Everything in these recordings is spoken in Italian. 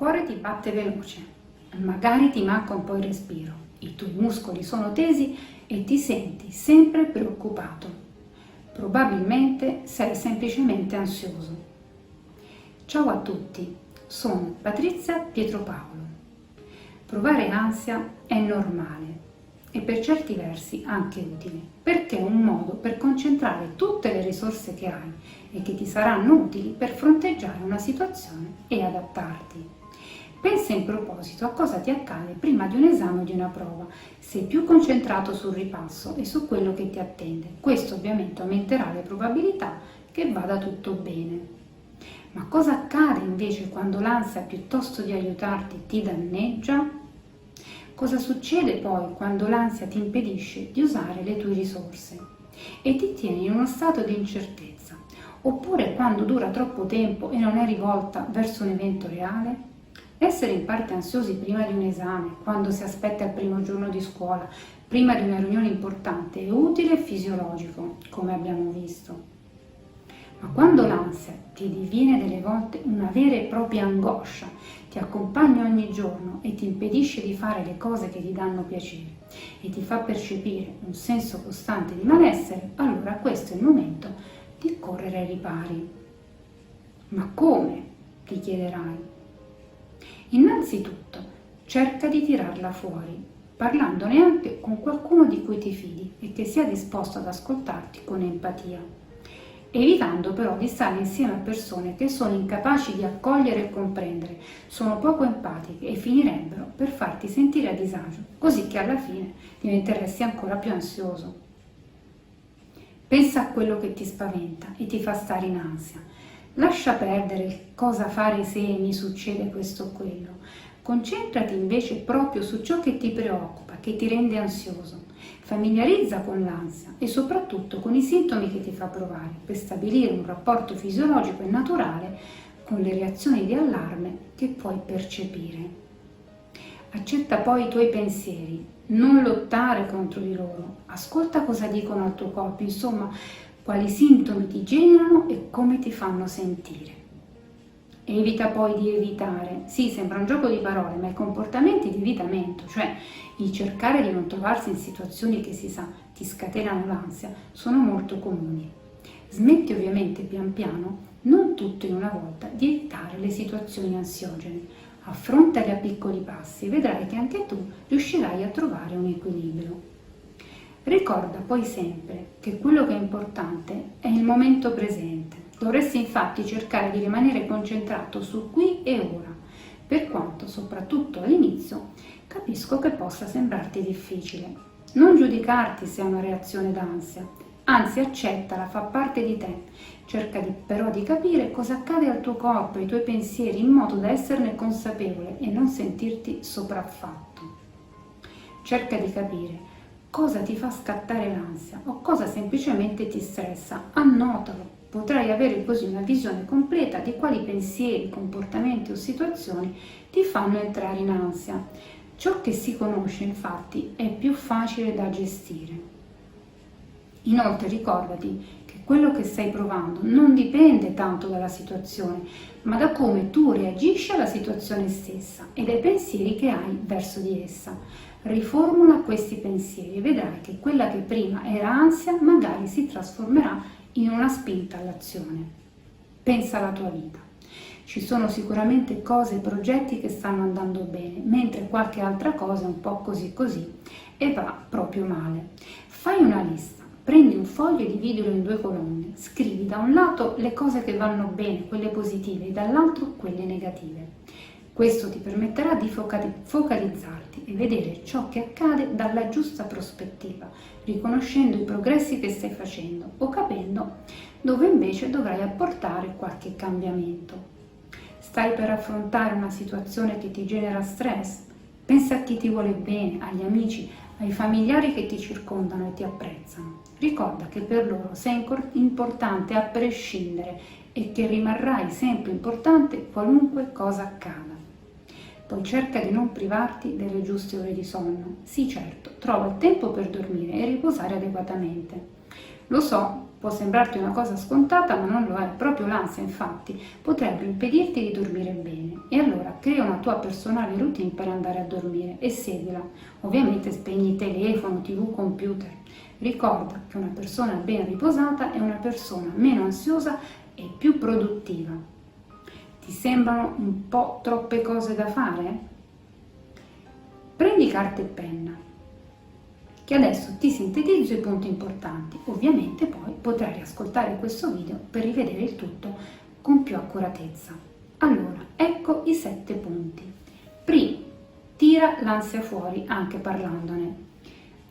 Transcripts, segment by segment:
cuore ti batte veloce, magari ti manca un po' il respiro, i tuoi muscoli sono tesi e ti senti sempre preoccupato. Probabilmente sei semplicemente ansioso. Ciao a tutti, sono Patrizia Pietropaolo. Provare ansia è normale e per certi versi anche utile, perché è un modo per concentrare tutte le risorse che hai e che ti saranno utili per fronteggiare una situazione e adattarti. Pensa in proposito a cosa ti accade prima di un esame o di una prova. Sei più concentrato sul ripasso e su quello che ti attende. Questo ovviamente aumenterà le probabilità che vada tutto bene. Ma cosa accade invece quando l'ansia, piuttosto di aiutarti, ti danneggia? Cosa succede poi quando l'ansia ti impedisce di usare le tue risorse e ti tiene in uno stato di incertezza? Oppure quando dura troppo tempo e non è rivolta verso un evento reale? Essere in parte ansiosi prima di un esame, quando si aspetta il primo giorno di scuola, prima di una riunione importante, è utile e fisiologico, come abbiamo visto. Ma quando l'ansia ti diviene delle volte una vera e propria angoscia, ti accompagna ogni giorno e ti impedisce di fare le cose che ti danno piacere e ti fa percepire un senso costante di malessere, allora questo è il momento di correre ai ripari. Ma come? Ti chiederai. Innanzitutto, cerca di tirarla fuori, parlandone anche con qualcuno di cui ti fidi e che sia disposto ad ascoltarti con empatia, evitando però di stare insieme a persone che sono incapaci di accogliere e comprendere, sono poco empatiche e finirebbero per farti sentire a disagio, così che alla fine diventeresti ancora più ansioso. Pensa a quello che ti spaventa e ti fa stare in ansia. Lascia perdere il cosa fare se mi succede questo o quello. Concentrati invece proprio su ciò che ti preoccupa, che ti rende ansioso. Familiarizza con l'ansia e soprattutto con i sintomi che ti fa provare per stabilire un rapporto fisiologico e naturale con le reazioni di allarme che puoi percepire. Accetta poi i tuoi pensieri, non lottare contro di loro. Ascolta cosa dicono al tuo corpo, insomma, quali sintomi ti generano e come ti fanno sentire. Evita poi di evitare, sì, sembra un gioco di parole, ma i comportamenti di evitamento, cioè il cercare di non trovarsi in situazioni che si sa ti scatenano l'ansia, sono molto comuni. Smetti ovviamente pian piano, non tutto in una volta, di evitare le situazioni ansiogene. Affrontali a piccoli passi e vedrai che anche tu riuscirai a trovare un equilibrio. Ricorda poi sempre che quello che è importante è il momento presente. Dovresti infatti cercare di rimanere concentrato su qui e ora, per quanto, soprattutto all'inizio, capisco che possa sembrarti difficile. Non giudicarti se è una reazione d'ansia, anzi accettala, fa parte di te. Cerca però di capire cosa accade al tuo corpo e ai tuoi pensieri in modo da esserne consapevole e non sentirti sopraffatto. Cerca di capire cosa ti fa scattare l'ansia o cosa semplicemente ti stressa. Annotalo, potrai avere così una visione completa di quali pensieri, comportamenti o situazioni ti fanno entrare in ansia. Ciò che si conosce, infatti, è più facile da gestire. Inoltre ricordati che quello che stai provando non dipende tanto dalla situazione, ma da come tu reagisci alla situazione stessa e dai pensieri che hai verso di essa. Riformula questi pensieri e vedrai che quella che prima era ansia magari si trasformerà in una spinta all'azione. Pensa alla tua vita. Ci sono sicuramente cose e progetti che stanno andando bene, mentre qualche altra cosa è un po' così così e va proprio male. Fai una lista, prendi un foglio e dividilo in 2 colonne. Scrivi da un lato le cose che vanno bene, quelle positive, e dall'altro quelle negative. Questo ti permetterà di focalizzarti e vedere ciò che accade dalla giusta prospettiva, riconoscendo i progressi che stai facendo o capendo dove invece dovrai apportare qualche cambiamento. Stai per affrontare una situazione che ti genera stress? Pensa a chi ti vuole bene, agli amici, ai familiari che ti circondano e ti apprezzano. Ricorda che per loro sei importante a prescindere e che rimarrai sempre importante qualunque cosa accada. Poi cerca di non privarti delle giuste ore di sonno. Sì, certo, trova il tempo per dormire e riposare adeguatamente. Lo so, può sembrarti una cosa scontata, ma non lo è. Proprio l'ansia, infatti, potrebbe impedirti di dormire bene. E allora crea una tua personale routine per andare a dormire e seguila. Ovviamente spegni telefono, TV, computer. Ricorda che una persona ben riposata è una persona meno ansiosa e più produttiva. Ti sembrano un po' troppe cose da fare? Prendi carta e penna, che adesso ti sintetizzo i punti importanti. Ovviamente poi potrai riascoltare questo video per rivedere il tutto con più accuratezza. Allora, ecco i 7 punti. Primo, tira l'ansia fuori anche parlandone.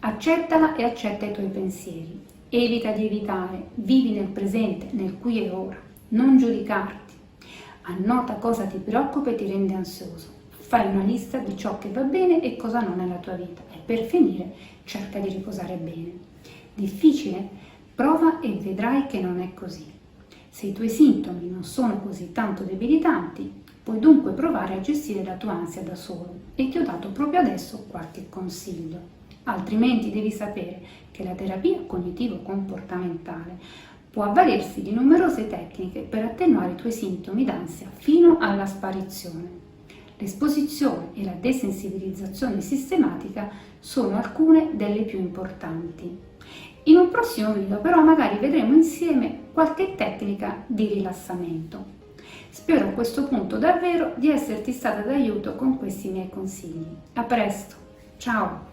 Accettala e accetta i tuoi pensieri. Evita di evitare, vivi nel presente, nel qui e ora. Non giudicarti. Annota cosa ti preoccupa e ti rende ansioso. Fai una lista di ciò che va bene e cosa no nella tua vita e per finire cerca di riposare bene. Difficile? Prova e vedrai che non è così. Se i tuoi sintomi non sono così tanto debilitanti, puoi dunque provare a gestire la tua ansia da solo e ti ho dato proprio adesso qualche consiglio. Altrimenti devi sapere che la terapia cognitivo-comportamentale può avvalersi di numerose tecniche per attenuare i tuoi sintomi d'ansia fino alla sparizione. L'esposizione e la desensibilizzazione sistematica sono alcune delle più importanti. In un prossimo video però magari vedremo insieme qualche tecnica di rilassamento. Spero a questo punto davvero di esserti stata d'aiuto con questi miei consigli. A presto, ciao!